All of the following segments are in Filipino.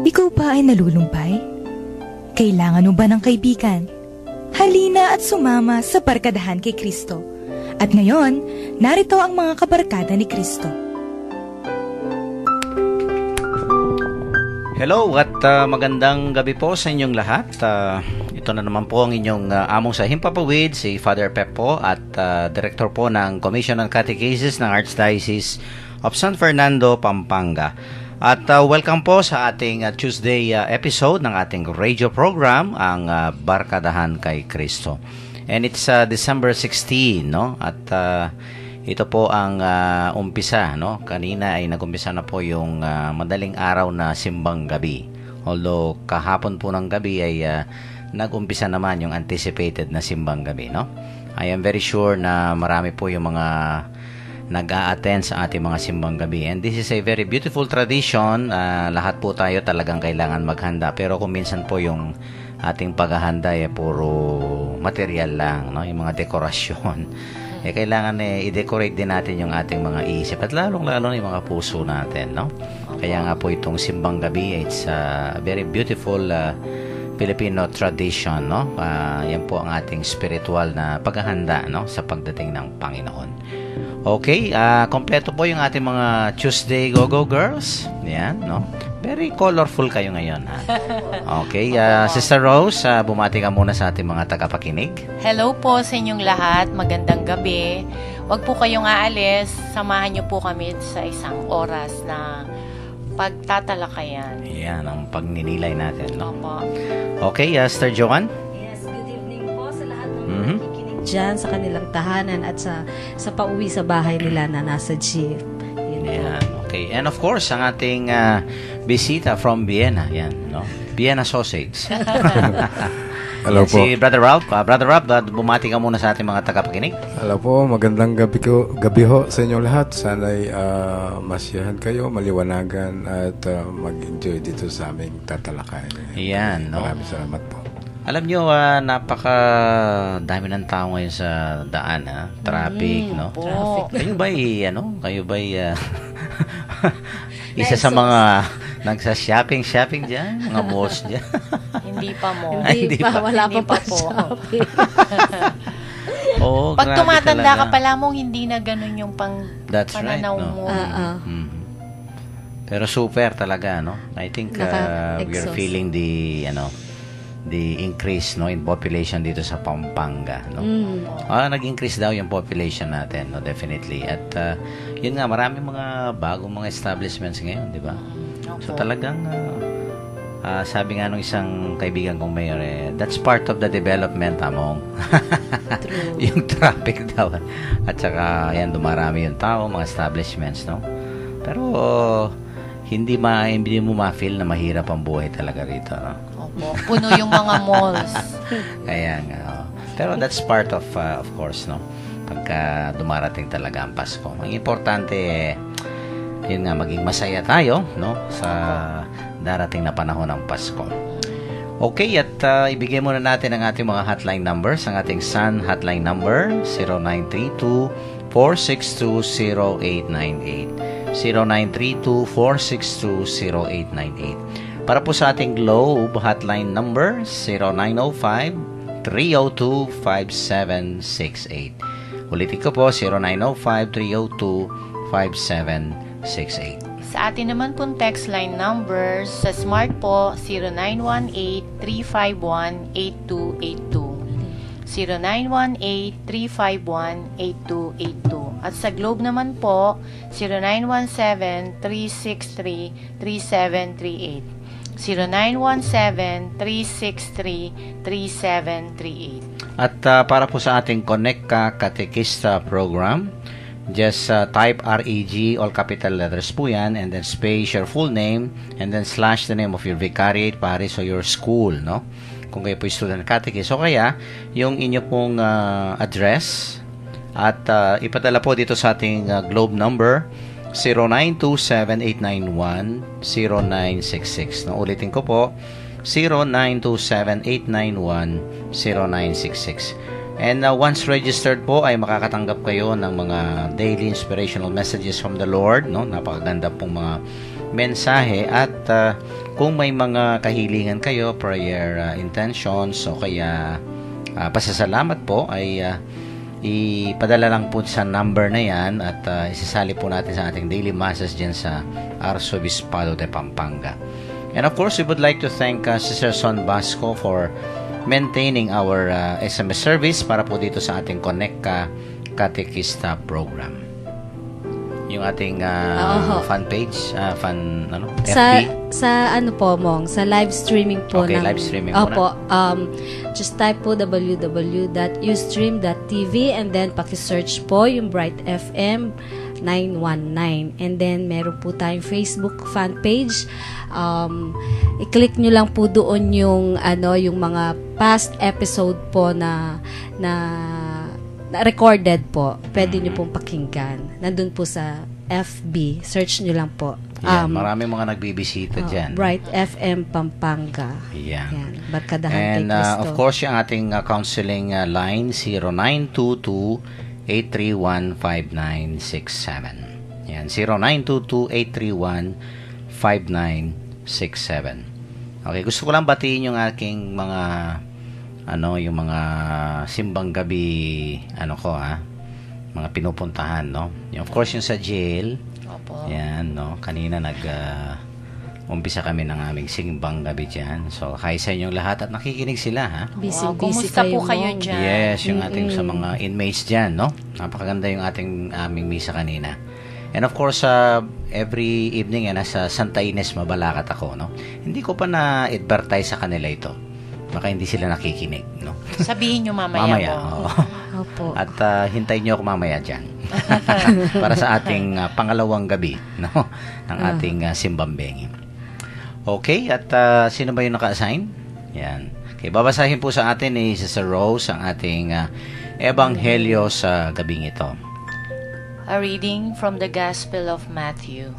Ikaw ba ay nalulumpay? Kailangan mo ba ng kaibigan? Halina at sumama sa barkadahan kay Kristo. At ngayon, narito ang mga kabarkada ni Kristo. Hello at magandang gabi po sa inyong lahat. Ito na naman po ang inyong among sa Himpapawid, si Father Pep po at Director po ng Commission on Catechesis ng Archdiocese of San Fernando, Pampanga. At welcome po sa ating Tuesday episode ng ating radio program, ang Barkadahan kay Kristo. And it's December 16, no? At ito po ang umpisa, no? Kanina ay nag-umpisa na po yung madaling araw na simbang gabi. Although kahapon po ng gabi ay nag-umpisa naman yung anticipated na simbang gabi, no? I am very sure na marami po yung mga nag-a-attend sa ating mga simbang gabi. And this is a very beautiful tradition. Lahat po tayo talagang kailangan maghanda. Pero kung minsan po yung ating paghahanda ay puro material lang, no? Yung mga dekorasyon. Kailangan i-decorate din natin yung ating mga isip at lalong-lalo yung mga puso natin, no? Kaya nga po itong simbang gabi, it's a very beautiful Filipino tradition, no? Yan po ang ating spiritual na paghahanda, no? Sa pagdating ng Panginoon. Okay, kompleto po yung ating mga Tuesday Go-Go Girls. Yan, no? Very colorful kayo ngayon, ha? Okay, Sister Rose, bumati ka muna sa ating mga tagapakinig. Hello po sa inyong lahat. Magandang gabi. Huwag po kayong aalis. Samahan niyo po kami sa isang oras na pagtatalakayan. Yan, ang pagninilay natin, no? Opo. Okay, Sister Joanne? Yes, good evening po sa lahat ng nakikinig dyan sa kanilang tahanan at sa pauwi sa bahay nila na nasa jeep. Yan, okay. And of course, ang ating bisita from Vienna, yan, no? Vienna sausage. Hello po. Si Brother Ralph. Brother Ralph, bumati ka muna sa ating mga tagapakinig. Hello po, magandang gabi ho sa inyong lahat. Sana'y masyahan kayo, maliwanagan at mag-enjoy dito sa aming tatalakayan. Yan, no? Maraming salamat po. Alam nyo, napaka dami ng tao ngayon sa daan, ha? Traffic, no? Po. Kayo ba'y isa sa mga nagsa-shopping dyan? Mga malls dyan? Hindi pa mo. Hindi pa, wala Hindi pa pa po. shopping. Oo, Pag grabe tumatanda talaga. ka pala mong hindi na ganun yung That's right, pananaw no? mo. Mhm. Pero super talaga, no? I think we are Naka-exhaust. feeling the increase, no, in population dito sa Pampanga, no? Nag-increase daw yung population natin, no, definitely. At yun nga, marami mga bagong mga establishments ngayon, di ba? So talagang sabi nga nung isang kaibigan kong mayor, that's part of the development, among yung traffic daw. At saka yan, dumarami yung tao, mga establishments, no? Pero hindi mo ma-feel na mahirap ang buhay talaga rito, no? Opo. Puno yung mga malls. Kaya nga. Pero that's part of course, no? Pagka dumarating talaga ang Pasko. Ang importante, yun nga, maging masaya tayo, no? Sa darating na panahon ng Pasko. Okay, at ibigay muna natin ang ating mga hotline numbers. Ang ating Sun hotline number, 0932-462-0898. 0932-462-0898. Para po sa ating Globe hotline number, 0905-302-5768. Ulitin ko po, 0905-302-5768. Sa atin naman pong text line numbers, sa Smart po, 0918-351-8282. 0918-351-8282. At sa Globe naman po, 0917-363-3738. 0917-363-3738. At para po sa ating Connect Katekista program, just type REG, all capital letters po yan, and then space your full name, and then slash the name of your vicariate, parish, or your school, no? Kung kayo po student catechist. So kaya, yung inyo pong address, at ipadala po dito sa ating Globe number, 0927-891-0966. No, ulitin ko po, 0927-891-0966. And once registered po ay makakatanggap kayo ng mga daily inspirational messages from the Lord, no? Napakaganda pong mga mensahe at kung may mga kahilingan kayo, prayer intentions, o kaya pasasalamat po, ay ipadala lang po sa number na yan at isasali po natin sa ating daily masses dyan sa Arzobispado de Pampanga. And of course, we would like to thank Sister Son Basco for maintaining our SMS service para po dito sa ating Connect Catechista program. Yung ating fan page, FB. Sa ano po, Mong, sa live streaming po. Okay, ng, live streaming po opo, just type po www.ustream.tv and then paki-search po yung Bright FM 919. And then meron po tayong Facebook fan page. I-click nyo lang po doon yung mga past episode po na recorded po. Pwede nyo pong pakinggan. Nandun po sa FB. Search nyo lang po. Yan, marami mga nagbibisita dyan. Bright FM Pampanga. Yan. Yan. Barkadahan And kay Cristo. of course, yung ating counseling line, 0922-831-5967. Yan, 0922-831-5967. Okay, gusto ko lang batiin yung aking mga yung mga simbang gabi mga pinupuntahan, no? Yung, of course, yung sa jail. Opo. Yan, no? Kanina umpisa kami ng aming simbang gabi dyan. So, hi sa inyong lahat at nakikinig sila, ha? Busy Kumusta po kayo Mong. dyan? Yes, yung ating sa mga inmates dyan, no? Napakaganda yung aming misa kanina. And of course, every evening, nasa Santa Ines, Mabalacat ako, no? Hindi ko pa na-advertise sa kanila ito. Baka hindi sila nakikinig, no? Sabihin nyo mamaya po. oo. Opo. At hintayin nyo ako mamaya dyan. Para sa ating pangalawang gabi, no? Ng ating simbambengi. Okay, at sino ba yung naka-assign? Yan. Okay, babasahin po sa atin ni Sister Rose ang ating ebanghelyo sa gabing ito. A reading from the Gospel of Matthew.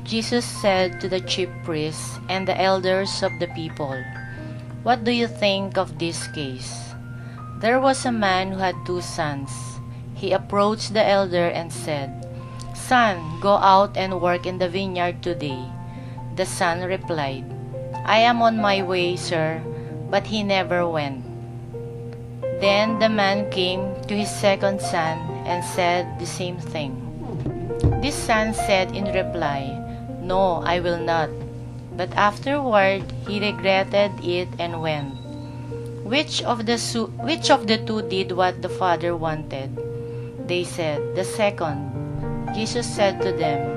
Jesus said to the chief priests and the elders of the people, "What do you think of this case? There was a man who had 2 sons. He approached the elder and said, 'Son, go out and work in the vineyard today.' The son replied, 'I am on my way, sir,' but he never went. Then the man came to his second son and said the same thing. This son said in reply, 'No, I will not.' But afterward he regretted it and went. Which of the 2 did what the father wanted?" They said, "The second." Jesus said to them,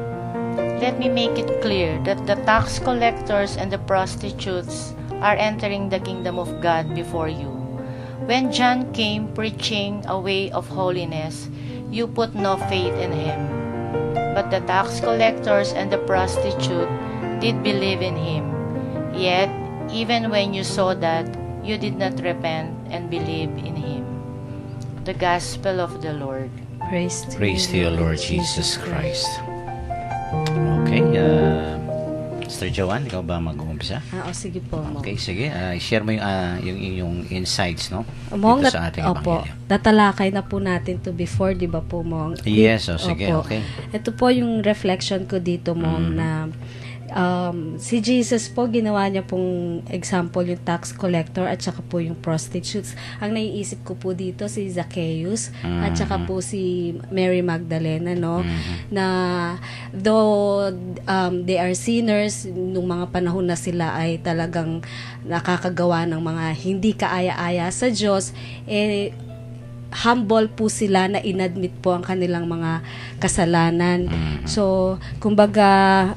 "Let me make it clear that the tax collectors and the prostitutes are entering the kingdom of God before you. When John came preaching a way of holiness, you put no faith in him. But the tax collectors and the prostitute did believe in him. Yet, even when you saw that, you did not repent and believe in him." The Gospel of the Lord. Praise Praise to you, Lord Jesus Christ. Okay, Sister Joanne, ikaw ba mag-uumpisa? Sige po, Mong. Okay, sige. Share mo yung inyong insights, no? Mong, Dito sa ating opo, ebanghelyo. tatalakay na po natin to before, di ba po, Mong? Yes, sige, Opo. okay. Ito po yung reflection ko dito, Mong, na si Jesus po, ginawa niya pong example yung tax collector at saka po yung prostitutes. Ang naiisip ko po dito si Zacchaeus at saka po si Mary Magdalena, no? Na though they are sinners, nung mga panahon na sila ay talagang nakakagawa ng mga hindi kaaya-aya sa Diyos, humble po sila na inadmit po ang kanilang mga kasalanan. So, kumbaga,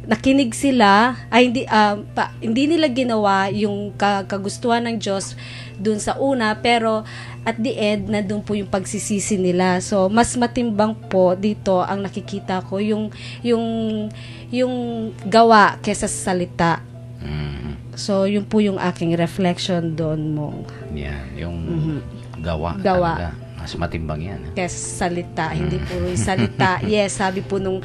nakinig sila, hindi nila ginawa yung kagustuhan ng Diyos dun sa una, pero at the end, na dun po yung pagsisisi nila. So, mas matimbang po dito ang nakikita ko, yung gawa kesa sa salita. So, yun po yung aking reflection doon, Mong. Yan, yung gawa. Gawa. Talaga. Mas matimbang yan. Kesa salita, hindi puro yung salita. Yes, sabi po yung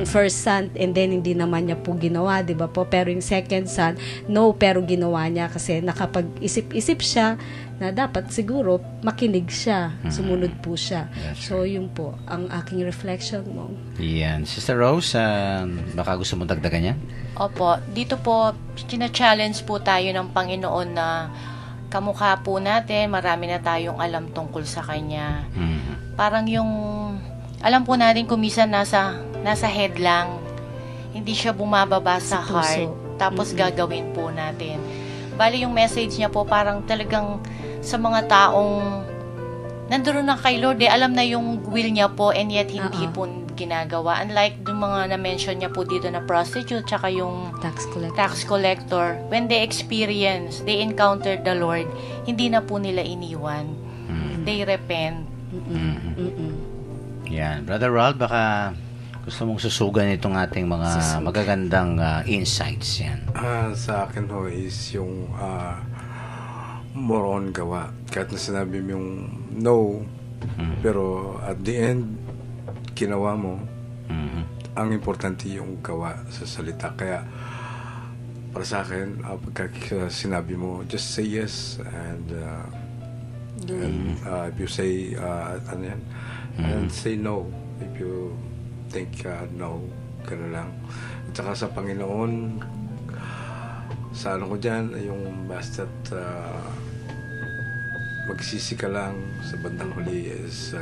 first son, and then hindi naman niya po ginawa, di ba po? Pero yung second son, no, pero ginawa niya kasi nakapag-isip-isip siya na dapat siguro makinig siya, sumunod po siya. That's So, yun po, ang aking reflection mo. Yan. Sister Rose, baka gusto mo dagdagan yan? Opo, dito po, challenge po tayo ng Panginoon na kamukha po natin, marami na tayong alam tungkol sa Kanya. Parang yung, alam po natin kumisan nasa head lang, hindi siya bumababa sa Sa puso. heart, tapos gagawin po natin. Bali yung message niya po parang talagang sa mga taong nandoon na kay Lord, alam na yung will niya po and yet hindi po ginagawa. Unlike yung mga na-mention niya po dito na prostitute tsaka yung tax collector, when they experience, they encountered the Lord, hindi na po nila iniwan. They repent. Yan. Brother Ralph, baka gusto mong susugan itong ating mga magagandang insights yan. Sa akin ho is yung more on gawa. Kahit na sinabi mo yung no, pero at the end, ginawa mo, ang importante yung gawa sa salita. Kaya, para sa akin, pagka sinabi mo, just say yes, and if you say, and say no, if you think no, gano'n lang. At saka sa Panginoon, sa ano ko dyan, yung basta't magsisi ka lang sa bandang huli is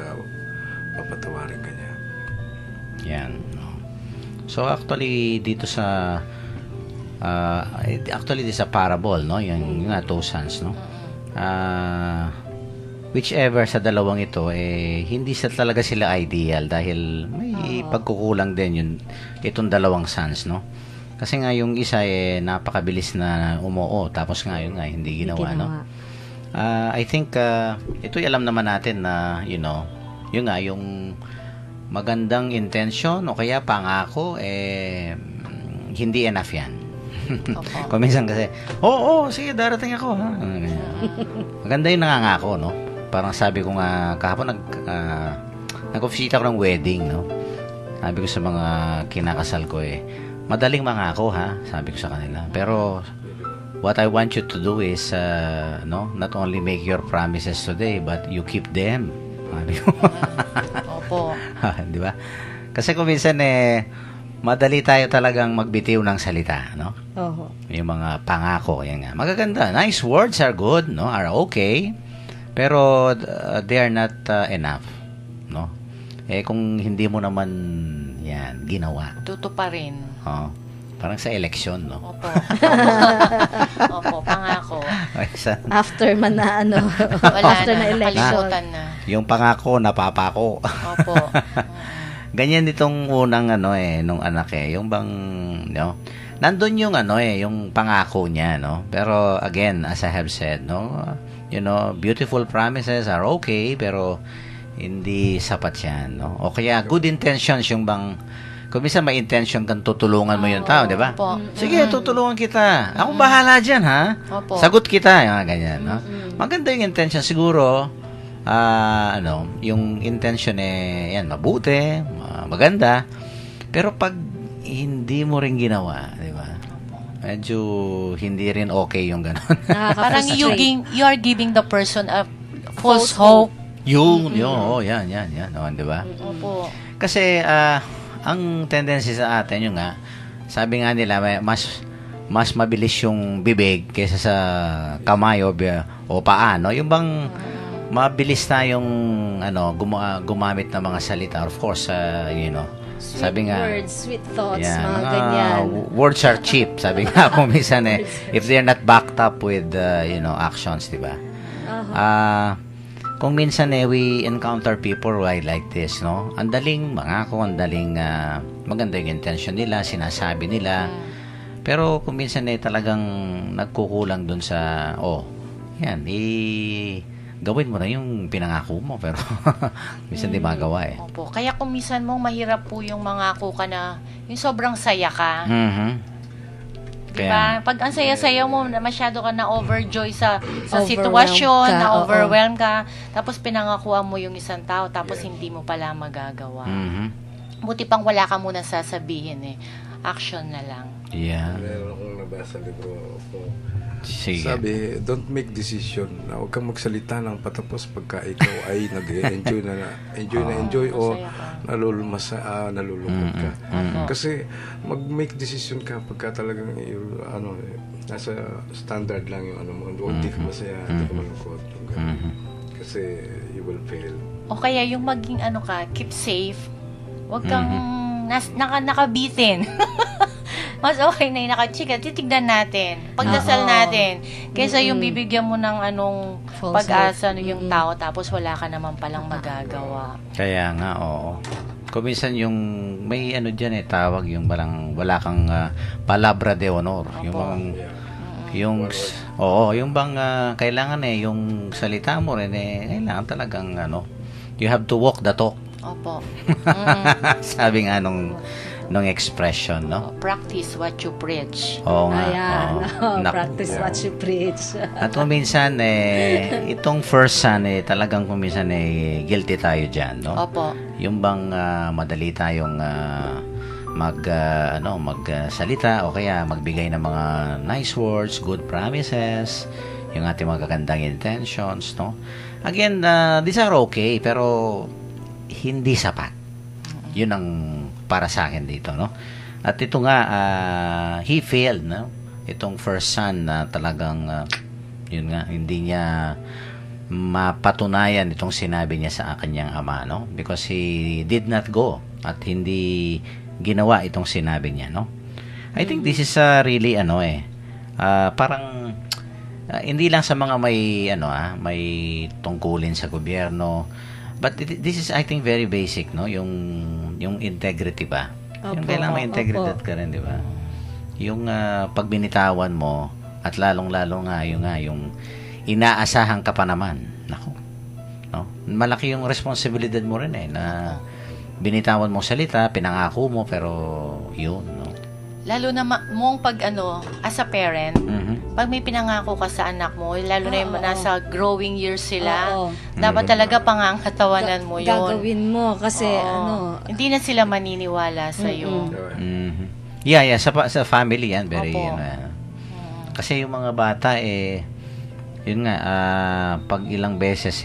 papatawarin ka niya. Yan. So actually dito sa parable, no, yung two sons, no. Whichever sa dalawang ito hindi talaga sila ideal dahil may pagkukulang din itong dalawang sons, no. Kasi nga yung isa napakabilis na umuo tapos nga yun nga hindi ginawa, no. I think ito'y alam naman natin na yun nga yung magandang intention o kaya pangako hindi enough yan. Kung minsan kasi sige darating ako, ha. Maganda yung nangangako, no. Parang sabi ko nga kahapon nag-officiate ako ng wedding, no. Sabi ko sa mga kinakasal ko madaling mangako, ha, sabi ko sa kanila. Pero what I want you to do is not only make your promises today but you keep them. Opo. Di ba? Kasi kung minsan madali tayo talagang magbitiw ng salita, no? Oho. Yung mga pangako, yan nga. Magaganda. Nice words are good, no? Are okay. Pero they are not enough, no? Kung hindi mo naman yan ginawa. Tutuparin. Parang sa eleksyon, no? Opo. Opo, pangako. After man na Wala after na election. nakalimutan na. Yung pangako, napapako. Opo. Ganyan itong unang nung anak yung bang, no? Nandun yung yung pangako niya, no? Pero again, as I have said, no? Beautiful promises are okay, pero hindi sapat yan, no? O kaya good intentions yung bang kung minsan may intention kang tutulungan mo yung tao, di ba? Opo. Sige, tutulungan kita. Ako bahala dyan, ha? Opo. Sagot kita, ganyan, no? Maganda yung intention. Siguro, yung intention yan, mabuti, maganda. Pero pag hindi mo rin ginawa, di ba? Medyo hindi rin okay yung gano'n. Parang you are giving the person a false hope. Yan, di ba? Opo. Kasi, ang tendency sa atin yung nga, sabi nga nila, mas mabilis yung bibig kaysa sa kamay o paa, no? Yung bang mabilis tayong gumamit ng mga salita. Of course, sabi nga, Words, sweet thoughts, yan, mga ganyan. words are cheap. Sabi nga kung minsan if they're not backed up with actions, di ba? Kung minsan we encounter people like this, no? Ang daling mangako, ang daling maganda yung intention nila, sinasabi nila. Pero kung minsan talagang nagkukulang dun sa gawin mo na yung pinangako mo, pero minsan di magawa Opo. Kaya kung minsan mahirap po yung mangako ka na yung sobrang saya ka. Diba? Pag ang saya-saya mo, masyado ka na overjoy sa Overwhelmed sitwasyon, ka, na oo. overwhelmed ka, tapos pinangakuan mo yung isang tao, tapos hindi mo pala magagawa. Mhm. Buti pang wala ka muna sasabihin eh. Action na lang. Yeah. Meron akong nabasa libro ko. Sige. Sabi, don't make decision. Na huwag kang magsalita ng patapos pagka ikaw ay nag-enjoy enjoy o Masaya ka. nalulungkot ka. Opo. Kasi mag-make decision ka pagka talagang nasa standard lang yung ano mo. Hindi ka masaya, hindi ka malungkot. Yung ganun. Kasi you will fail. O kaya yung maging keep safe. Huwag kang nakabitin. Mas okay na yung nakachika. Titignan natin. Pagdasal natin. Kaysa yung bibigyan mo ng False pag-asa yung tao tapos wala ka naman palang magagawa. Kaya nga, oo. Kung minsan yung may dyan tawag yung wala kang palabra de honor. Yung bang yung bang kailangan yung salita mo rin kailangan talagang you have to walk the talk. Opo. Sabi nga nung expression, no? Practice what you preach. Oo nga. Ayan. oo. Naku. Practice what you preach. At kung minsan, itong first son, talagang kung minsan, guilty tayo dyan, no? Opo. Yung bang madali tayong magsalita o kaya magbigay ng mga nice words, good promises, yung ating magagandang intentions, no? Again, these are okay, pero hindi sapat. Yun ang para sa akin dito, no? At ito nga, he failed, no? Itong first son na talagang, yun nga, hindi niya mapatunayan itong sinabi niya sa kanyang ama, no? Because he did not go at hindi ginawa itong sinabi niya, no? I think this is really, parang, hindi lang sa mga may tungkulin sa gobyerno, but this is, I think, very basic, no? Yung integrity ba? Yung Opo, kailangan may integridad opo. ka rin, di ba? Yung pagbinitawan mo at lalong-lalo nga yung inaasahan ka pa naman. Nako. No? Malaki yung responsibilidad mo rin na binitawan mo salita, pinangako mo pero yun, no? Lalo na mong pag as a parent, pag may pinangako ka sa anak mo, lalo na yung nasa growing years sila, Oo. dapat talaga pangangatawanan mo yun. Gagawin mo kasi Oo. Hindi na sila maniniwala sa iyo. Yeah, sa family yan, very Opo. kasi yung mga bata yun nga pag ilang beses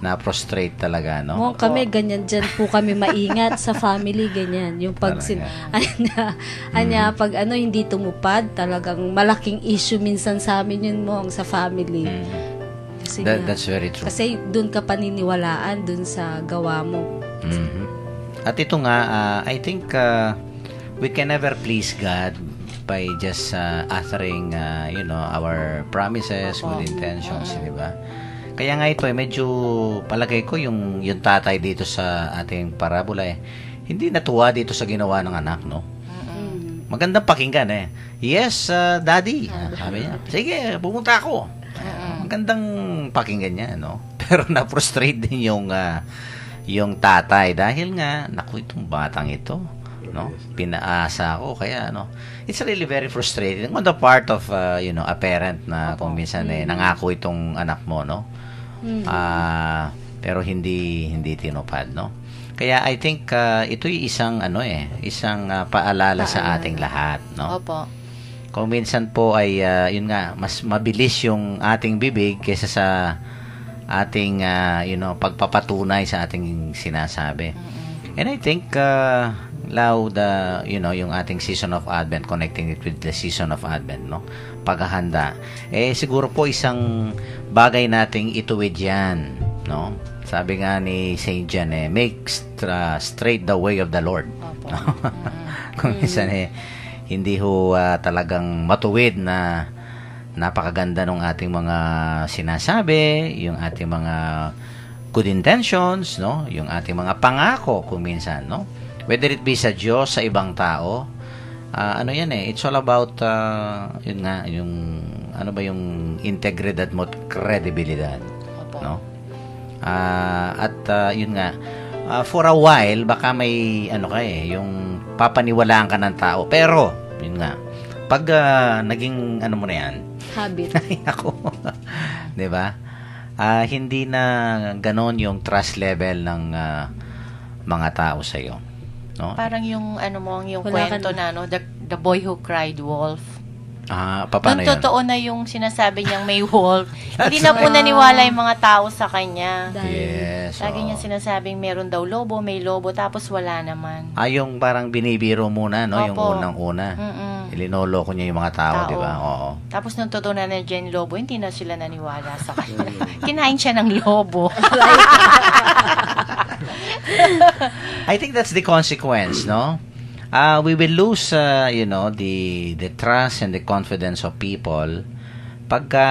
na-prostrate talaga, no? Mo kami ganyan dyan po kami maingat sa family ganyan yung pag pag hindi tumupad talagang malaking issue minsan sa amin yun mo sa family. Kasi That's very true. kasi doon ka paniniwalaan doon sa gawa mo. At ito nga, I think we can never please God by just uttering our promises, good intentions, di ba? Kaya nga ito medyo palagay ko yung tatay dito sa ating parabola hindi natuwa dito sa ginawa ng anak, no? Magandang pakinggan Yes, daddy. Sabi niya. Sige, pumunta ako. Magandang pakinggan niya, no? Pero na-frustrate din yung tatay dahil nga naku itong batang ito, no? Pinaasa ako kaya it's really very frustrating on the part of a parent na kung minsan nangako itong anak mo, no? Pero hindi tinupad, no? Kaya I think ito'y isang isang paalala sa ating lahat, no? Opo. Kung minsan po ay yun nga mas mabilis yung ating bibig kaysa sa ating pagpapatunay sa ating sinasabi. And I think yung ating season of Advent, connecting it with the season of Advent, no? Paghahanda. Siguro po isang bagay nating ituwid yan, no? Sabi nga ni Saint John, make straight the way of the Lord. No? Kung minsan hindi ho talagang matuwid na napakaganda ng ating mga sinasabi, yung ating mga good intentions, no? Yung ating mga pangako kung minsan, no? Whether it be sa Diyos, sa ibang tao, it's all about yun nga, yung yung integridad mo at kredibilidad, no? Yun nga, for a while baka may yung papaniwalaan ka ng tao, pero yun nga, Pag naging ano mo na yan, Habit. ako, 'di ba? Hindi na ganon yung trust level ng mga tao sa iyo, no? Parang yung yung Wala ka kwento na the boy who cried wolf. Paano Doon yun? totoo na yung sinasabi niyang may wolf. Hindi na po naniwala yung mga tao sa kanya. Yes. Lagi oo. niya sinasabing meron daw lobo, may lobo, tapos wala naman. Yung parang binibiro muna, no? Yung Opo. unang-una. Mm-mm. Ilinoloko niya yung mga tao, di ba? Oo. Tapos nung totoo na nandiyan yung lobo, hindi na sila naniwala sa kanya. Kinain siya ng lobo. I think that's the consequence, no? We will lose, the trust and the confidence of people pagka,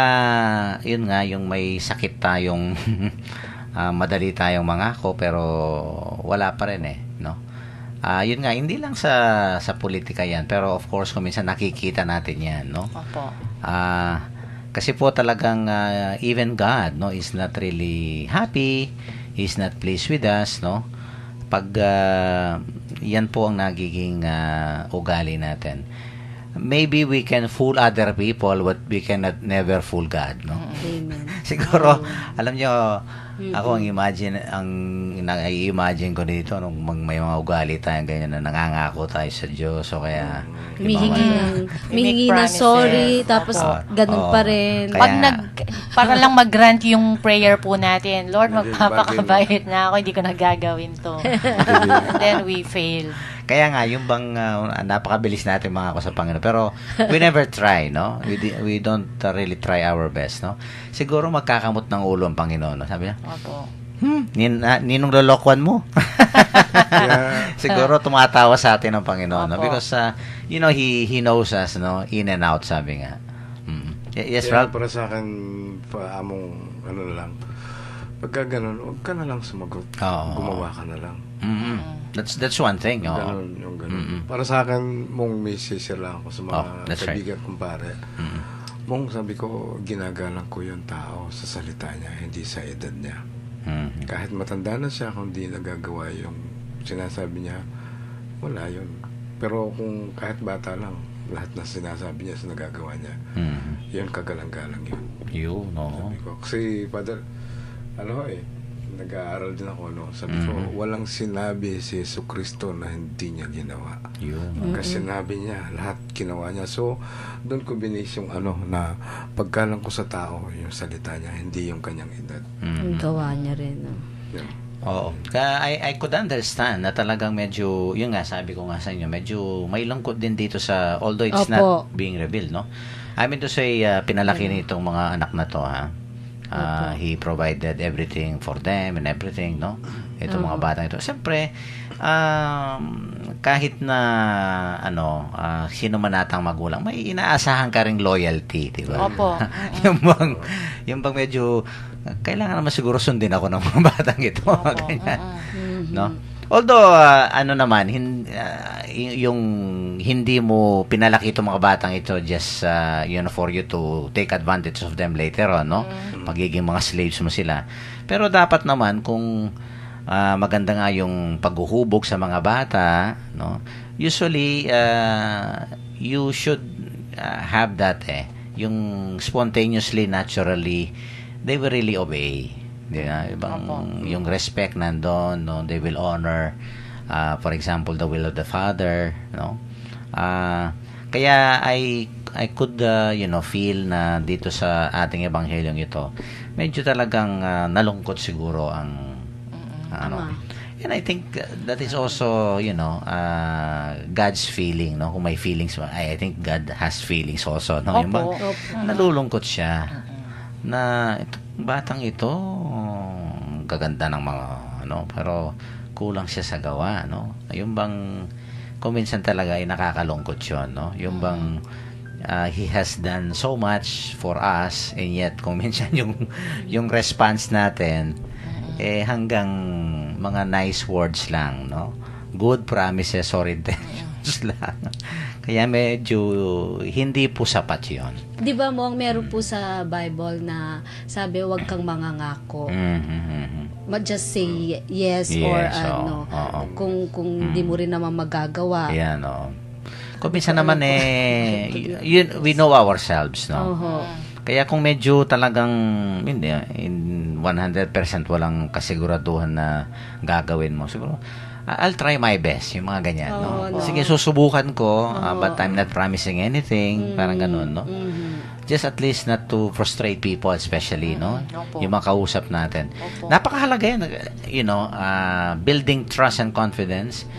yun nga, yung may sakit tayong madali tayong mangako pero wala pa rin no? Yun nga, hindi lang sa politika yan, pero of course, kung minsan nakikita natin yan, no? Opo. Kasi po talagang even God, no, is not really happy, He's not pleased with us, no? Pag yan po ang nagiging ugali natin. Maybe we can fool other people, but we cannot never fool God, no? Amen. Siguro, alam nyo, ako ang i-imagine ko dito nung may mga ugali tayong ganyan na nangangako tayo sa Diyos, so kaya Humihingi ng promises. sorry, tapos ganun pa rin. Kaya- Para lang mag-grant yung prayer po natin, Lord, Bagay- magpapakabait na ako, hindi ko na gagawin to. And then we fail. Kaya nga, yung bang napakabilis natin mga ako sa Panginoon. Pero we never try, no? We don't really try our best, no? Siguro magkakamot ng ulo ang Panginoon, no? Sabi niya, Opo. ninong lolokohan mo. Kaya, Siguro tumatawa sa atin ang Panginoon, no? Opo. Because, He knows us, no? In and out, sabi nga. Yes, kaya Ralph? para sa akin, ano na lang, pagka ganun, huwag ka na lang sumagot. Oo. Gumawa ka na lang. That's one thing, oo. Ganun, yung ganun. Para sa akin, mong may share lang ako sa mga that's right. kaibigan kong pare. Mong sabi ko, ginagalang ko yung tao sa salita niya, hindi sa edad niya. Kahit matanda na siya, kung di nagagawa yung sinasabi niya, wala yun. Pero kung kahit bata lang, lahat na sinasabi niya sa nagagawa niya, yun kagalang-galang yun. Yun, no? Sabi ko, kasi Father, nag-aaral din ako, no? Sabi ko, walang sinabi si Jesucristo na hindi niya ginawa. Yun. Kasi sinabi niya, lahat ginawa niya. So, doon ko binis yung na pagkalang ko sa tao, yung salita niya, hindi yung kanyang edad. Ang gawa niya rin. No? Yan. Oo. I could understand na talagang medyo, yun nga, sabi ko nga sa inyo, medyo may lungkot din dito sa, although it's Opo. not being revealed, no? I mean to say, pinalaki nitong mga anak na to, ha? He provided everything for them and everything, no? Itong mga batang ito. Siyempre, kahit na, sino man natang magulang, may inaasahan ka ring loyalty, di ba? Opo. yung bang medyo, kailangan naman siguro sundin ako ng mga batang ito. Ganyan. No? Although, yung hindi mo pinalaki itong mga batang ito just, for you to take advantage of them later on, no? Magiging mga slaves mo sila. Pero dapat naman, kung maganda nga yung paghuhubog sa mga bata, no? Usually, you should have that, yung spontaneously, naturally, they will really obey. Di ba? Yung respect nandun, no? They will honor, for example, the will of the Father, no? Kaya I could, feel na dito sa ating ebanghelyong ito, medyo talagang nalungkot siguro ang, and I think that is also, God's feeling, no? Kung may feelings, I think God has feelings also, no? Yung Opo. nalulungkot siya na batang ito gaganda ng mga pero kulang siya sa gawa, no? Yung bang kung minsan talaga ay nakakalungkot yun, no? Yung bang he has done so much for us and yet kung minsan yung response natin hanggang mga nice words lang, no? Good promises or intentions lang. Kaya medyo hindi po sapat yun. Di ba mo, meron po sa Bible na sabi, huwag kang mangangako. Just say yes or oo. kung di mo rin naman magagawa. Yan, oo. Kung minsan naman we know ourselves, no? Oho. Kaya kung medyo talagang hindi, in 100% walang kasiguraduhan na gagawin mo, siguro I'll try my best, yung mga ganyan, no? No. Sige, susubukan ko, but I'm not promising anything, parang ganun, no? Just at least not to frustrate people, especially, no? Opo. Yung mga kausap natin. Opo. Napakahalaga yan, building trust and confidence.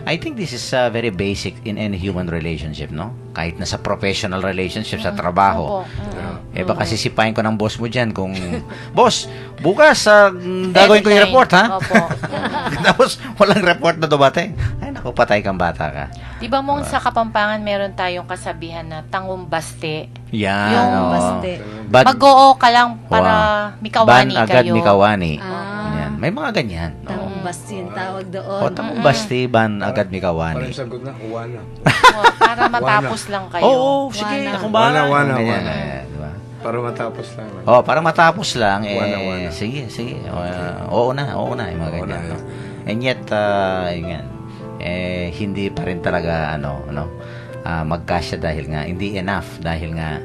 I think this is very basic in any human relationship, no? Kahit na sa professional relationship, sa trabaho. Opo. Baka sisipain ko ng boss mo dyan kung, boss, bukas gagawin ko yung report, ha? Opo. Tapos, walang report na dumating. Ay, naku, patay kang bata ka. Di ba mong sa Kapampangan meron tayong kasabihan na tangumbaste? Yan, Yung oo. baste. Mag-oo ka lang para mikawani Ban agad kayo. mikawani. Ah. Yan. May mga ganyan. No? Tamang basti yung tawag doon. O, tamang basti, ban agad Parang mikawani. sagot na, uwa na. Oo, para matapos lang kayo. Oo, sige, Wana. akong bahala. Wana, Ganyan, wana. diba? Para matapos lang. Oh, para matapos lang, Wana. sige. Oo na, yung mga Oo ganyan. na, No? And yet, yan, hindi pa rin talaga, magkasya dahil nga, hindi enough, dahil nga,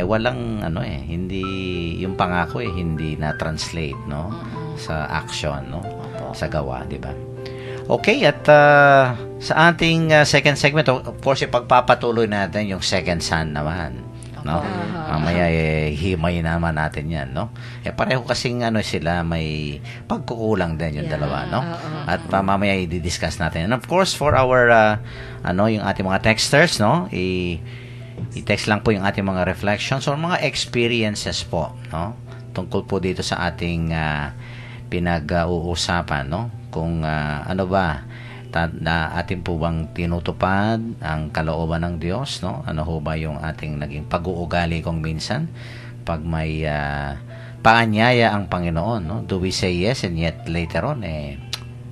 walang, hindi, yung pangako, hindi na-translate, no? Sa action, no? Sa gawa, di ba? Okay, at sa ating second segment, of course, ipagpapatuloy natin yung second son naman, no? Mamaya himay naman natin yan, no? Pareho kasing sila, may pagkukulang din yung dalawa, no? At mamaya i-discuss natin. And of course, for our yung ating mga texters, no? I-text lang po yung ating mga reflections or mga experiences po, no? Tungkol po dito sa ating pinag-uusapan, no? Kung ano ba na atin po bang tinutupad ang kalooban ng Diyos, no? Ano ho ba yung ating naging pag-uugali kung minsan pag may paanyaya ang Panginoon, no? Do we say yes and yet later on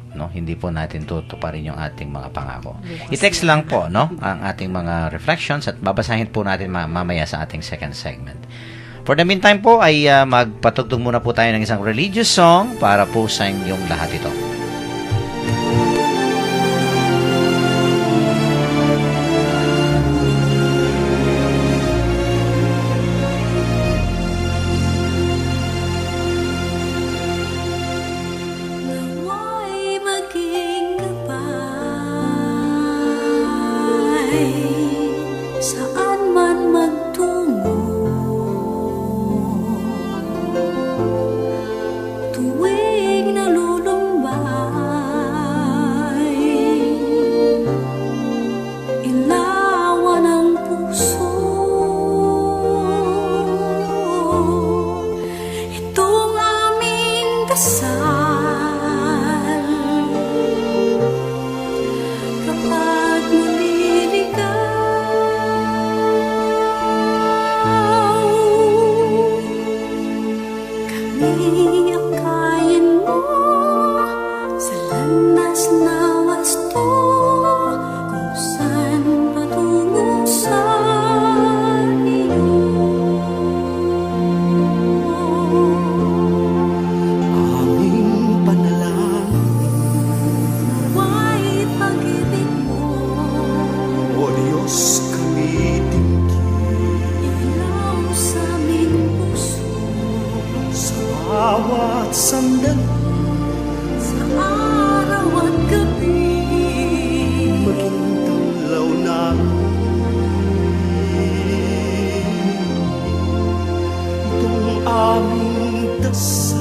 no, hindi po natin tutuparin yung ating mga pangako. I-text lang po, no, ang ating mga reflections at babasahin po natin mamaya sa ating second segment. For the meantime po ay magpatugtog muna po tayo ng isang religious song para po sa inyong lahat ito. Nawa'y maging gabay saan man magtungo, tuwing nalulumbay, ilawan ang puso. Itong aming dasal kapag naliligaw, kami akayin mo sa landas na wasto, kung saan patungo sa iyo. Aming panalangin, Nawa'y pag-ibig mo O Diyos, kami tingin ilaw sa aming puso, sa bawat sandali, sa araw at gabi. maging tanglaw namin. Itong aming dasal,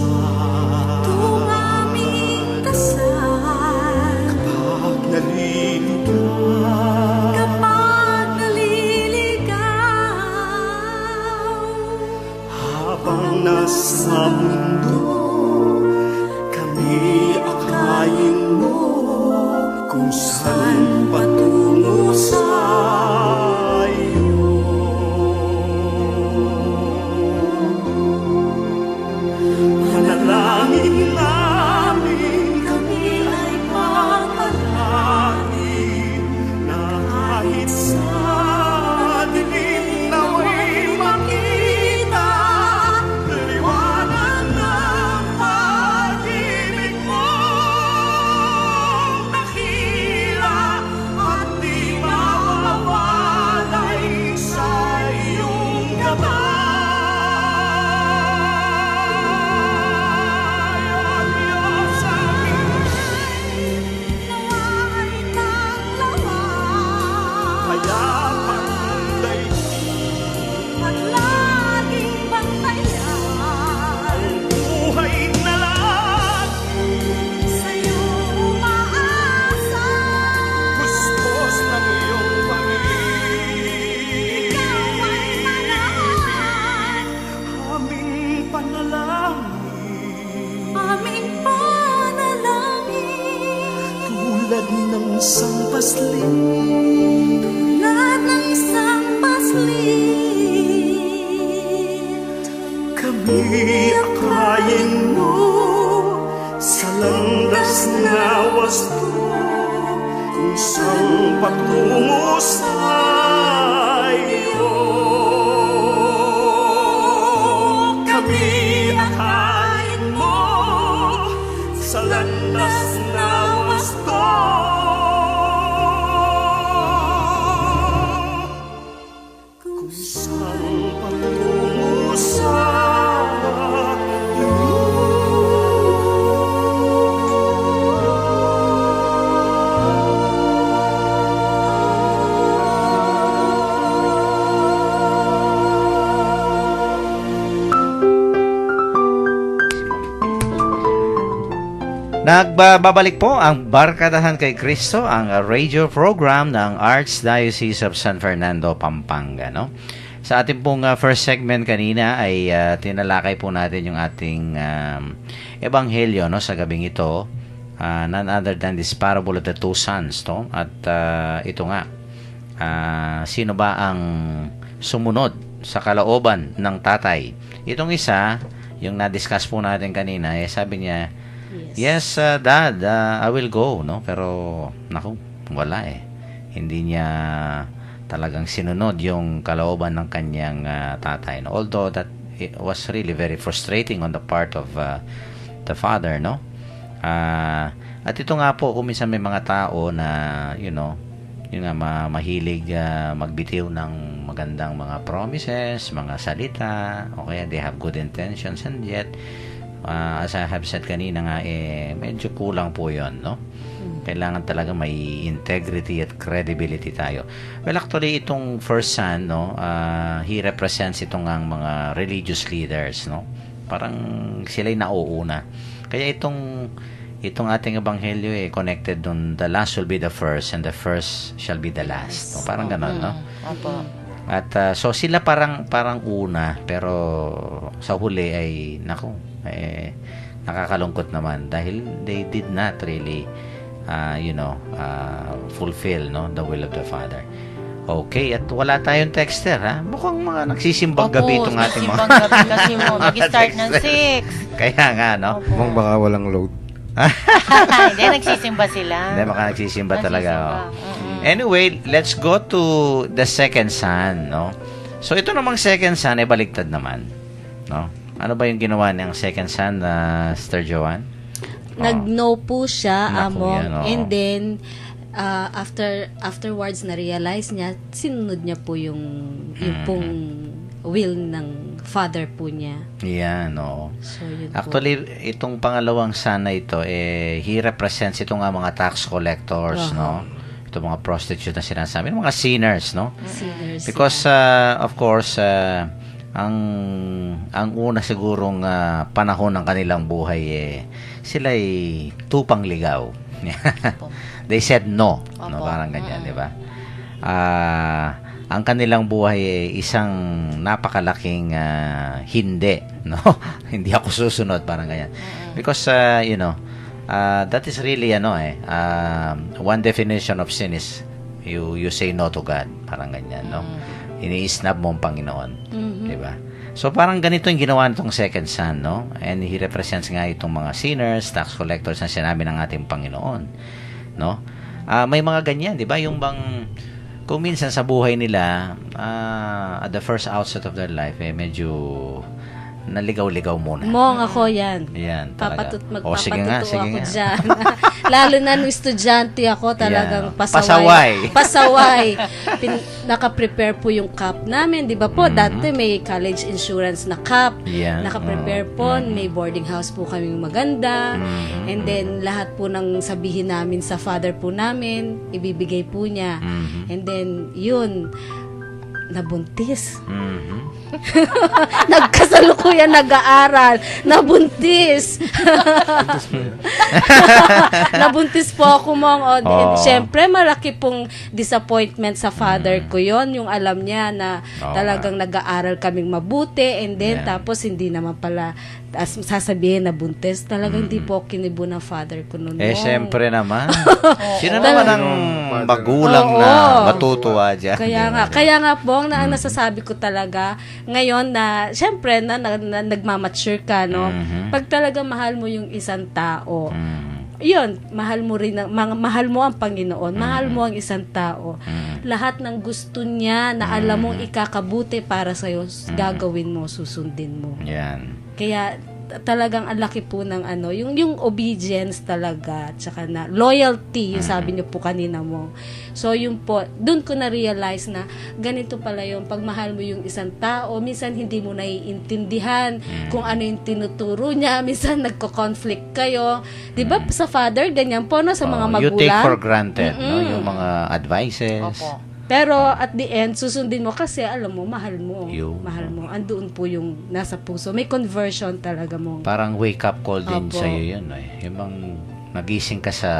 Itong aming dasal pag naliligaw, kapag kusang patungo sa iyo. Kami akayin mo sa landas na wasto. Kusang patungo sa Nagbabalik po ang Barkadahan kay Kristo, ang radio program ng Archdiocese of San Fernando, Pampanga. No? Sa ating pong first segment kanina ay tinalakay po natin yung ating ebanghelyo, no, sa gabing ito, none other than this parable of the two sons. No? At ito nga, sino ba ang sumunod sa kalooban ng tatay? Itong isa, yung na-discuss po natin kanina, sabi niya, Yes, Dad, I will go, no? Pero, naku, wala Hindi niya talagang sinunod yung kalooban ng kanyang tatay. No? Although that it was really very frustrating on the part of the father, no? At ito nga po, kung minsan may mga tao na, yun nga, mahilig magbitiw ng magandang mga promises, mga salita, okay, they have good intentions, and yet, as I have said kanina nga, medyo kulang po yun, no? Kailangan talaga may integrity at credibility tayo. Well, actually, itong first son, no, he represents itong ang mga religious leaders, no? Parang sila'y nauuna. Kaya itong ating ebanghelyo connected dun, the last will be the first and the first shall be the last. No? Parang ganon, no? Opo. At so sila parang una, pero sa huli ay nakakalungkot naman dahil they did not really fulfill, no, the will of the Father. Okay, at wala tayong texter, ha? Mukhang mga nagsisimbang gabi itong ating mga nagsimbang gabi kasi mo. Nag-start ng 6. Kaya nga, no? Mukhang baka walang load. Hindi, nagsisimba sila. Hindi, baka nagsisimba talaga. Nagsisimba. Anyway, let's go to the second son, no? So, ito namang second son ay baligtad naman, no? Ano ba yung ginawa niyang second son, Sister Joanne? Nag-no po siya, Naku, Among, yan, oo. and then, afterwards, na-realize niya, sinunod niya po yung pong will ng father po niya. Yan, oo. So, yun Actually, itong pangalawang son na ito, he represents itong mga tax collectors, no? Itong mga prostitutes na sinasabi, mga sinners, no? Sinners, Because, of course, ang una sigurong panahon ng kanilang buhay, sila ay tupang ligaw. They said no, no, parang ganyan, di ba? Ang kanilang buhay ay isang napakalaking hindi, no? Hindi ako susunod, parang ganyan. Because that is really one definition of sin is you say no to God, parang ganyan, no? Ini-snub mo ang Panginoon, di ba? So parang ganito yung ginawa nitong second son, no? And he represents nga itong mga sinners, tax collectors na sinabi ng ating Panginoon, no? May mga ganyan, di ba? Yung bang kung minsan sa buhay nila, at the first outset of their life, medyo naligaw-ligaw muna. Mong ako yan. Yan, talaga. Magpapatuto sige ako nga. dyan. Lalo na nung estudyante ako, talagang Yeah. pasaway. Pasaway. Naka-prepare po yung cup namin. Di ba po, dati may college insurance na cup. Yeah. Naka-prepare po, may boarding house po kaming maganda. And then, lahat po ng sabihin namin sa father po namin, ibibigay po niya. And then, yun, nabuntis. Nagkasalukuyan nag-aaral, nabuntis. Nabuntis po ako, Mong. Siyempre, malaki pong disappointment sa father ko yon. Yung alam niya na talagang nag-aaral kaming mabuti, and then tapos hindi naman pala sasabihin na buntis. Talagang hindi po kinibo ng father ko noon. Siyempre naman. Sino naman ang magulang na matutuwa dyan? Kaya nga po, ang nasasabi ko talaga, ngayon na, syempre, na nagmamature ka, no? Pag talaga mahal mo yung isang tao, yun, mahal mo rin, mahal mo ang Panginoon, mahal mo ang isang tao. Lahat ng gusto niya na alam mong ikakabuti para sa'yo, gagawin mo, susundin mo. Yan. Kaya talagang ang laki po ng yung obedience talaga, tsaka na loyalty, yung sabi niyo po kanina mo. So yun po, dun ko na-realize na ganito pala yung pagmahal mo yung isang tao, minsan hindi mo naiintindihan kung ano yung tinuturo niya, minsan nagko-conflict kayo. 'Di ba sa father ganyan po no, sa mga magulang. You take for granted, no, yung mga advices. Opo. Pero at the end, susundin mo kasi alam mo, mahal mo. Yun. Mahal mo. Andoon po yung nasa puso. May conversion talaga mo. Parang wake up call din Opo. sa iyo yun, eh. Yung bang nagising ka sa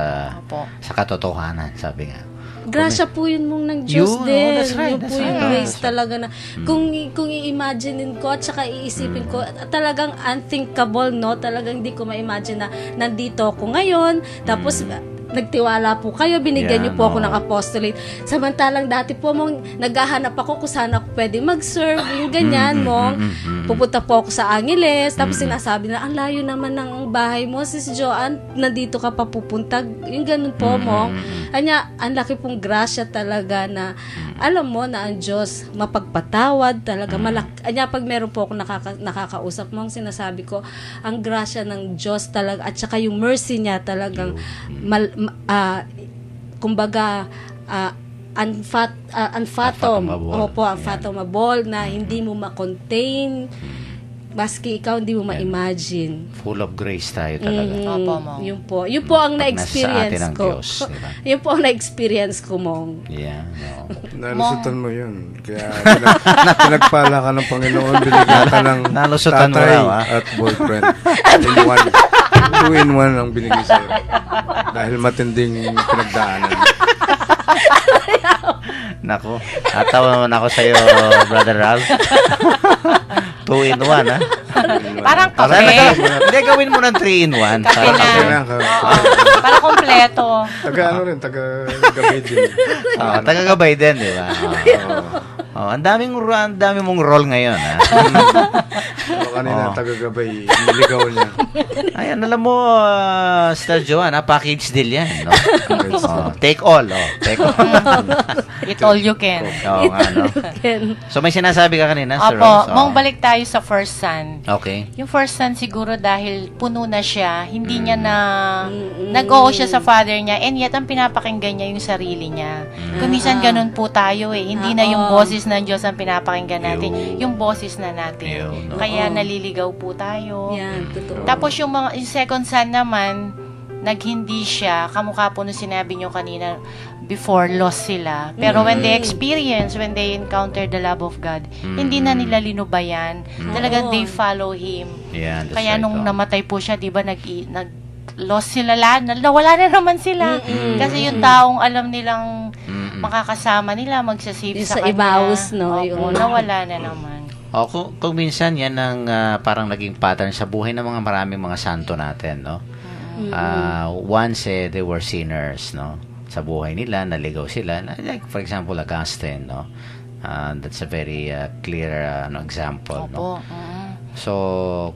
Opo. katotohanan, sabi nga. Grasya po yun mong ng Diyos Yun, din. that's right, Yun that's po yung right. grace talaga na. Kung i-imaginein ko at saka iisipin ko, talagang unthinkable, no? Talagang hindi ko ma-imagine na nandito ako ngayon, tapos nagtiwala po kayo, binigyan Yeah, niyo po ako no. ng apostolate. Samantalang dati po mong naghahanap ako kung saan ako pwede mag-serve, yung ganyan mo. Pupunta po ako sa Angeles, tapos sinasabi na, ang layo naman ng bahay mo, Sis Joanne, nandito ka pa pupunta. Yung ganun po mo. Kanya, ang laki pong grasya talaga na, alam mo na ang Diyos mapagpatawad talaga. Kanya, pag meron po ako nakakausap mo, ang sinasabi ko, ang grasya ng Diyos talaga, at saka yung mercy niya talagang, kumbaga, Unfathomable. Opo, unfathomable na hindi mo ma-contain, maski ikaw hindi mo ma-imagine. Full of grace tayo talaga. Opo, Mong. Yun po ang Pag nasa na-experience atin ang ko. Diyos, diba? Yun po ang na-experience ko, Mong. Yeah, no. Nalusutan mo yun. Kaya pinagpala ka ng Panginoon, binigyan ka ng Nalusutan mo tatay raw, ah. at boyfriend. In one. 2 in 1 ang binigay sa'yo. Dahil matinding pinagdaanan. Nako, natawa naman ako sa'yo, Brother Ralph. 2 in 1, ha? Parang Sana kape. hindi, gawin mo ng 3 in 1. Kape na. Kaya nga, Para kompleto. taga-gabay din. Tagagabay din, di ba? Ang dami mong role ngayon, ha? O kanina, taga-gabay, niligaw niya. Ayan, alam mo, Star Joanne, package deal yan, no? Take all, take all. It all you can. Oo nga, no? So, may sinasabi ka kanina, Sir Opo, Rose? Mong balik tayo sa first son. Okay. Yung first son siguro dahil puno na siya, hindi niya na nag-oo siya sa father niya, and yet ang pinapakinggan niya yung sarili niya. Kung minsan ganun po tayo eh, hindi na yung boses ng Diyos ang pinapakinggan natin, yung boses na natin. Yun, no? Kaya naliligaw po tayo. Yan, totoo. Tapos yung second son naman, naghindi siya, kamukha po nung sinabi nyo kanina, before lost sila. Pero when they experience, when they encounter the love of God, hindi na nila linubayan. Talagang they follow Him. Yeah, that's Kaya right, nung oh. namatay po siya, di ba, lost sila lahat, nawala na naman sila. Kasi yung taong alam nilang makakasama nila, magsasave Yung sa sa kanya. Ibaus, no? Opo, Yung- nawala na naman. Kung minsan yan ang parang naging pattern sa buhay ng mga maraming mga santo natin, no? Once they were sinners, no? Sa buhay nila, naligaw sila. Like, for example, Augustine, no? That's a very clear example, no? Opo. So,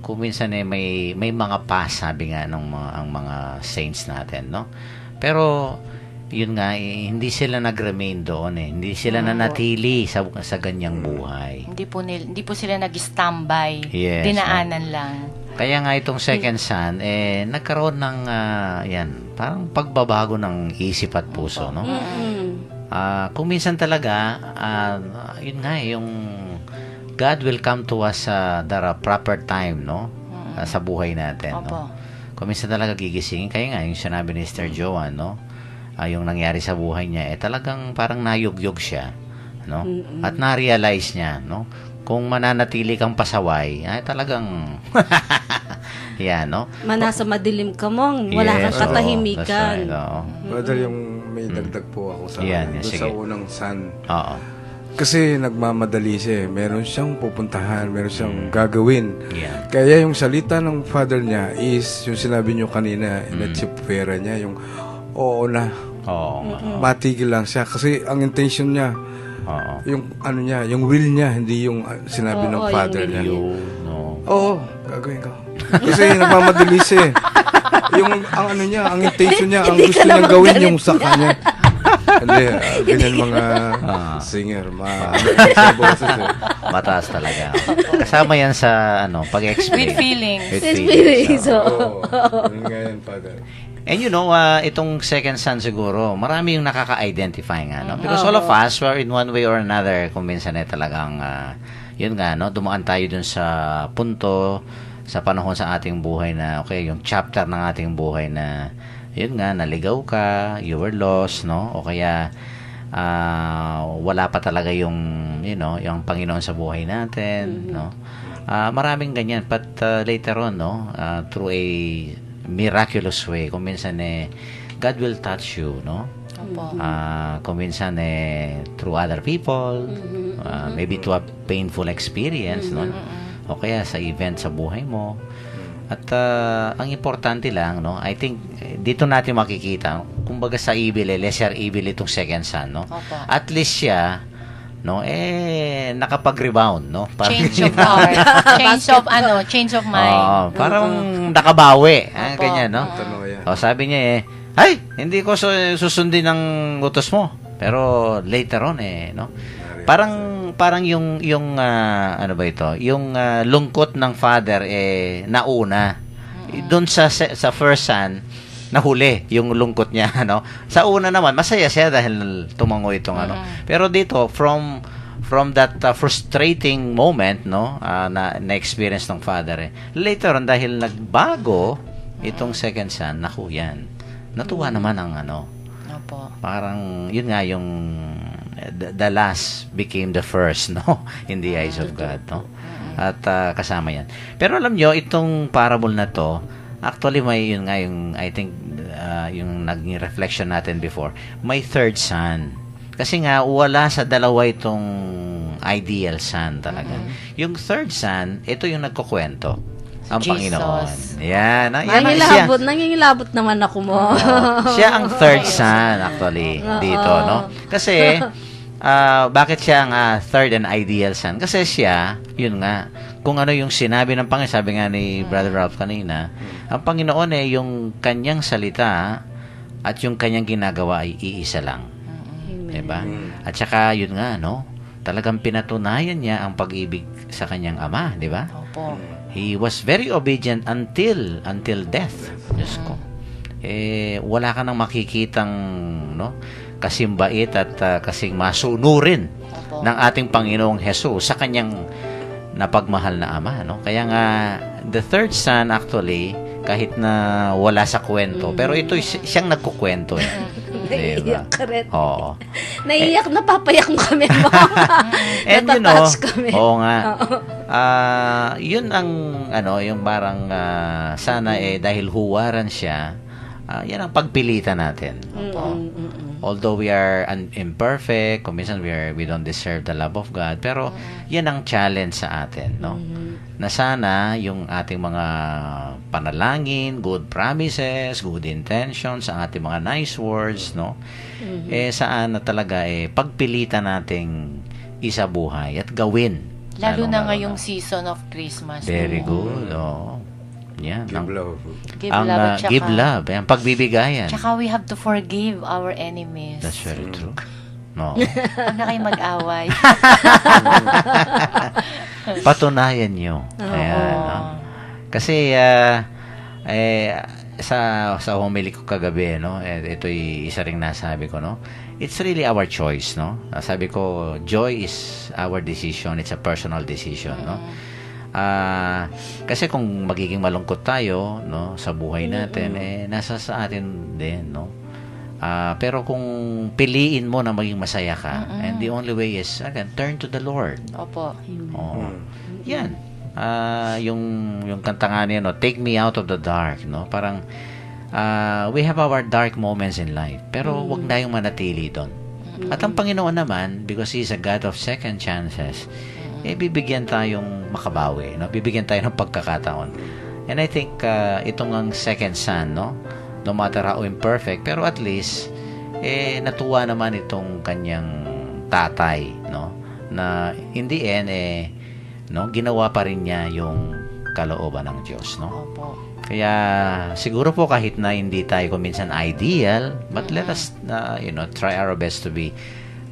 kung minsan may mga past, sabi nga ng ang mga saints natin, no? Pero, yun nga, hindi sila nag-remain doon eh. Hindi sila nanatili sa ganyang buhay. Hindi po sila nag-standby. Yes, Dinaanan lang. Kaya nga itong second son, nagkaroon ng, parang pagbabago ng isip at puso, no? Kung minsan talaga, yun nga, yung God will come to us at the proper time, no? Sa buhay natin, Opo. no? Kung minsan talaga gigisingin, kaya nga, yung sinabi ni Sister Joanne, no? Yung nangyari sa buhay niya, talagang parang nayugyog siya, no? At na-realize niya, no? Kung mananatili kang pasaway, talagang yan, no? Manasa madilim ka mong, wala Yes, kang oo, katahimikan. that's right, oo. Brother, yung may dagdag po ako sa, Yan, doon sige. sa unang son. Oo. Kasi nagmamadali siya eh. Meron siyang pupuntahan, meron siyang gagawin. Yeah. Kaya yung salita ng father niya is, yung sinabi niyo kanina, inatsipwera niya, yung oo na, Oo. matigil lang siya. Kasi ang intention niya, Oo. yung ano niya, yung will niya, hindi yung sinabi ng Oo, father yung niya. Yun, no. Oo, gagawin ko. Kasi nagmamadali siya eh. Ang ano niya, ang intention niya, ang gusto niyang gawin yung sa kanya. Hindi, ganyan mga singer, sa boses eh. Mataas talaga. Kasama yan sa pag-explain. With feelings. With It's feelings. Oo, ganyan nga yan, Father. And itong second son siguro, marami yung nakaka-identify nga, no? Because all of us were in one way or another, kung minsan talagang, yun nga, no? Dumaan tayo dun sa punto, sa panahon sa ating buhay na, okay, yung chapter ng ating buhay na, yun nga, naligaw ka, you were lost, no? O kaya, wala pa talaga yung, yung Panginoon sa buhay natin, no? Maraming ganyan, but later on, no? Through a miraculous way, kung minsan God will touch you, no? Opo. Kung minsan through other people, maybe to a painful experience, no? O kaya sa event sa buhay mo. At ang importante lang, no? I think dito natin makikita, kumbaga sa evil, lesser evil itong second son, no? Opo. At least siya, no, nakapag-rebound, no? Change of heart. Change of mind. Parang nakabawi, Opo. ganyan, no? Tanong yan. O sabi niya ay, hindi ko susundin ang utos mo. Pero later on no? Parang yung ano ba ito? Yung lungkot ng father nauna. Doon sa first son, nahuli yung lungkot niya, no? Sa una naman masaya siya dahil tumango itong Pero dito from that frustrating moment, no, na experience ng father later on dahil nagbago itong second son, naku yan. Natuwa naman ang Opo. parang yun nga yung the last became the first, no, in the eyes of God, no. At kasama yan. Pero alam nyo, itong parable na to, actually may yun nga yung I think yung naging reflection natin before, may third son. Kasi nga wala sa dalawa itong ideal son talaga. Yung third son, ito yung nagkukwento. Ang Jesus. Panginoon. Yan. Siya. Nangingilabot naman ako mo. Siya ang third son actually dito, no? Kasi bakit siya ang third and ideal son? Kasi siya, yun nga, kung ano yung sinabi ng Panginoon, sabi nga ni Brother Ralph kanina, ang Panginoon yung kanyang salita at yung kanyang ginagawa ay iisa lang. Diba? At saka yun nga, no? Talagang pinatunayan niya ang pag-ibig sa kanyang ama, di ba? Opo. He was very obedient until death. Diyos ko. Wala ka nang makikitang, no, kasing bait at kasing masunurin ng ating Panginoong Hesus sa kanyang napagmahal na ama, no? Kaya nga the third son actually, kahit na wala sa kwento, pero ito siyang nagkukwento. Naiiyak ka rin. Oo. Naiiyak, napapayak mo kami mo. And Natatouch kami. oo nga. Yun ang yung parang sana dahil huwaran siya, yan ang pagpilitan natin. Although we are imperfect, kung minsan we don't deserve the love of God, pero yan ang challenge sa atin, no? Na sana yung ating mga panalangin, good promises, good intentions, ang ating mga nice words, no? Saan na talaga pagpilitan nating isabuhay at gawin. Lalo na ngayong season of Christmas. Very good. Oh. Yan. Give love. Give Ang love at give love, ang pagbibigayan. Tsaka we have to forgive our enemies. That's very true. No. Huwag na kayo mag-away. Patunayan nyo. Ayan, no? Kasi sa homily ko kagabi, no, ito'y isa ring nasabi ko, no, it's really our choice, no. Sabi ko, joy is our decision, it's a personal decision, no. Kasi kung magiging malungkot tayo, no, sa buhay natin, nasa sa atin din, no. Pero kung piliin mo na maging masaya ka, and the only way is, again, turn to the Lord. Opo. Oh. Yan. Yung kanta nga niya, no, take me out of the dark, no. Parang we have our dark moments in life, pero wag na yung manatili doon. At ang Panginoon naman, because He's a God of second chances, bibigyan tayong makabawi, no? Bibigyan tayo ng pagkakataon. And I think itong ang second son, no, no matter how imperfect, pero at least natuwa naman itong kanyang tatay, no, na in the end no, ginawa pa rin niya yung kalooban ng Diyos, no? Opo. Kaya siguro po kahit na hindi tayo minsan ideal, but let us try our best to be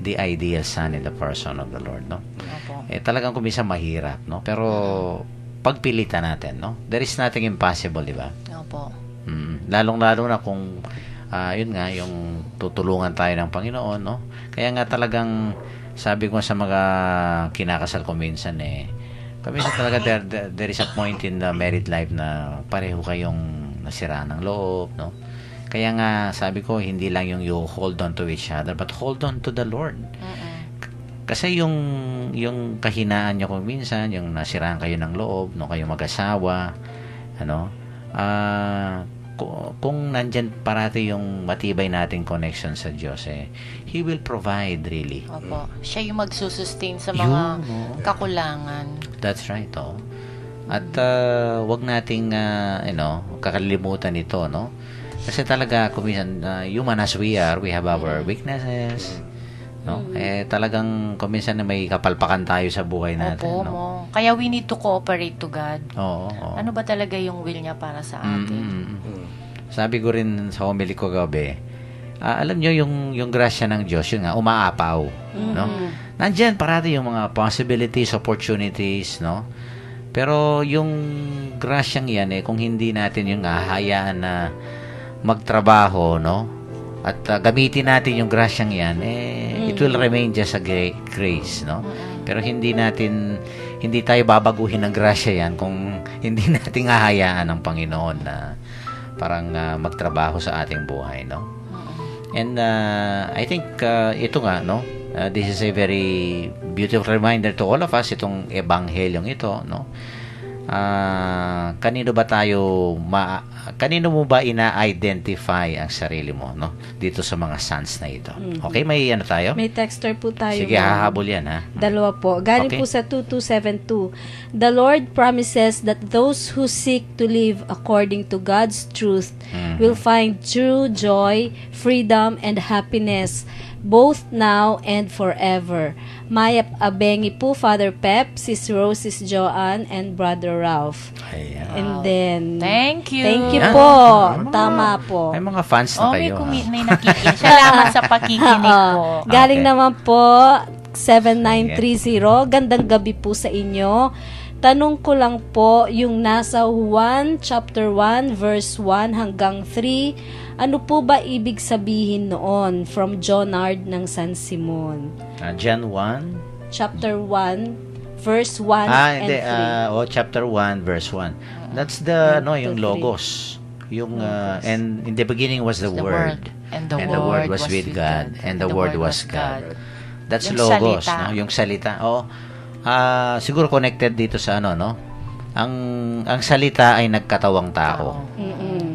the ideal son in the person of the Lord, no? Opo. Talagang minsan mahirap, no? Pero pagpilitan natin, no? There is nothing impossible, di ba? Opo. Lalong-lalo na kung yun nga, yung tutulungan tayo ng Panginoon, no? Kaya nga talagang sabi ko sa mga kinakasal ko minsan minsan talaga there is a point in the married life na pareho kayong nasira ng loob, no? Kaya nga sabi ko, hindi lang yung you hold on to each other, but hold on to the Lord. Kasi yung kahinaan nyo kung minsan, yung nasiraan kayo ng loob, no, kayo mag-asawa, kung nandyan parati yung matibay nating connection sa Diyos, He will provide really. Opo. Siya yung magsusustain sa mga kakulangan. That's right, oh. At wag nating kakalimutan ito, no? Kasi talaga kung minsan human as we are, we have our weaknesses, no? Talagang kung minsan na may kapalpakan tayo sa buhay natin, Opo, no? Kaya we need to cooperate to God. Oo. Ano ba talaga yung will niya para sa atin? Sabi ko rin sa homily ko gabi, alam nyo yung grasya ng Diyos, yun nga, umaapaw, no? Nandyan parati yung mga possibilities, opportunities, no? Pero yung grasyang yan, kung hindi natin yung hahayaan na magtrabaho, no? At gamitin natin yung grasyang yan, it will remain just a grace, no? Pero hindi tayo babaguhin ng grasya yan kung hindi natin hahayaan ng Panginoon na parang magtrabaho sa ating buhay, no? And I think ito nga, no? This is a very beautiful reminder to all of us, itong ebanghelyong ito, no? Kanino mo ba ina-identify ang sarili mo, no? Dito sa mga sons na ito. Okay, may tayo? May texter po tayo. Sige, hahabol yan, ha? Dalawa po. Galing po sa 2272. The Lord promises that those who seek to live according to God's truth will find true joy, freedom, and happiness, both now and forever. Maya Abengi po, Father Pep, Sis Rose, Sis Joanne, and Brother Ralph. Ayan. And then, Thank you. Thank you Yan. po. Tama po. May mga fans na kayo, May nakikinig. Salamat sa pakikinig po. Galing Okay. naman po, 7930. Gandang gabi po sa inyo. Tanong ko lang po, yung nasa 1, chapter 1, verse 1 hanggang 3, ano po ba ibig sabihin noon? From Jonard ng San Simon. John 1. Chapter 1, verse 1 and Hindi. 3. Chapter 1, verse 1. That's the, yung 2, 3. logos. Yung, and in the beginning was the The Word. And the Word was with God. And the Word was God. That's Yung logos, salita. no? Yung salita. Siguro connected dito sa no? Ang salita ay nagkatawang tao.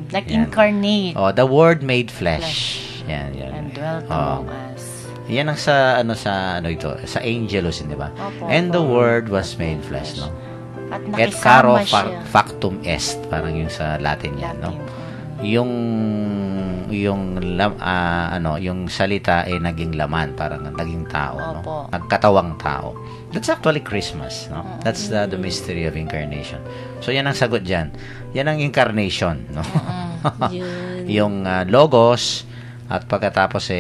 Nag-incarnate. The Word made flesh. Yan. And dwelt among us. Yan ang sa sa Angelus, di ba? Opo. And the Word was made flesh, no? At Et caro nakisama siya. factum est, parang yung sa Latin yan, no? Yung salita ay naging laman, parang naging tao, no? Opo. Nagkatawang tao. That's actually Christmas, no? That's the mystery of incarnation. So yan ang sagot diyan. Yan ang incarnation, no? Yun. Yung logos at pagkatapos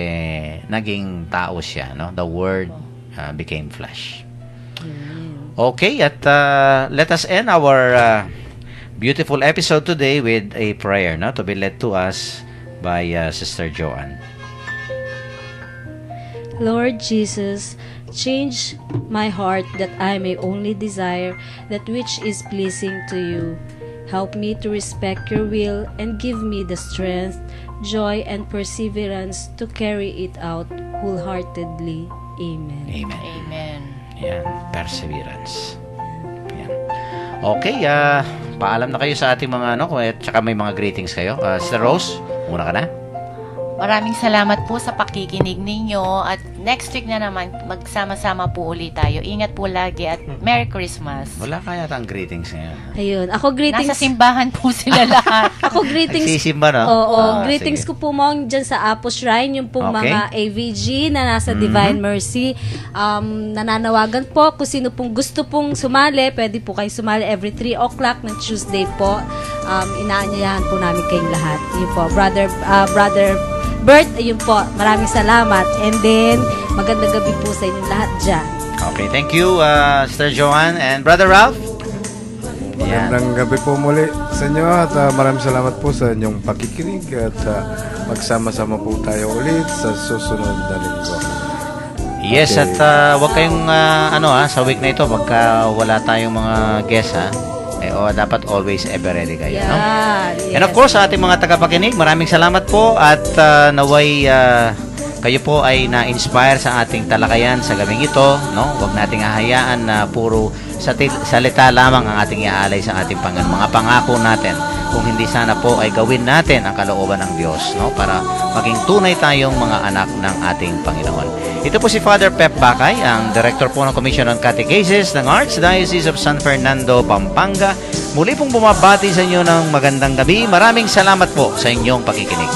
naging tao siya, no? The Word became flesh. Okay, at let us end our beautiful episode today with a prayer, no, to be led to us by Sister Joanne. Lord Jesus, change my heart that I may only desire that which is pleasing to you. Help me to respect your will and give me the strength, joy, and perseverance to carry it out wholeheartedly. Amen. Amen. Amen. Yan, perseverance. Yan. Okay, paalam na kayo sa ating mga tsaka may mga greetings kayo. Sister Rose, muna ka na. Maraming salamat po sa pakikinig ninyo at next week na naman magsama-sama po ulit tayo. Ingat po lagi at Merry Christmas. Wala kaya ang greetings ngayon. Ayun, ako greetings. Nasa simbahan po sila lahat. Ako greetings. Nagsisimba, no? Oo, Ah, greetings sige. ko po mong dyan sa Apo Shrine, yung pong Okay. mga AVG na nasa Divine Mercy. Nananawagan po kung sino pong gusto pong sumali, pwede po kayo sumali every 3 o'clock ng Tuesday po. Inaanyayahan po namin kayong lahat. Yun po, Brother Bert, ayun po, maraming salamat. And then, magandang gabi po sa inyong lahat dyan. Okay, thank you, Sister Joanne and Brother Ralph. Yan. Magandang gabi po muli sa inyo at maraming salamat po sa inyong pakikinig at magsama-sama po tayo ulit sa susunod na linggo. Yes, Okay. at wag kayong sa week na ito pagka wala tayong mga guests dapat always ever ready kayo, no? Yan. And of course, sa ating mga tagapakinig, maraming salamat po at naway kayo po ay na-inspire sa ating talakayan sa gabing ito, no? Huwag nating hahayaan na puro salita lamang ang ating iaalay sa ating mga pangako natin. Kung hindi sana po ay gawin natin ang kalooban ng Diyos, no? Para maging tunay tayong mga anak ng ating Panginoon. Ito po si Father Pep Bacay, ang Director po ng Commission on Catechesis ng Archdiocese of San Fernando, Pampanga. Muli pong bumabati sa inyo ng magandang gabi. Maraming salamat po sa inyong pakikinig.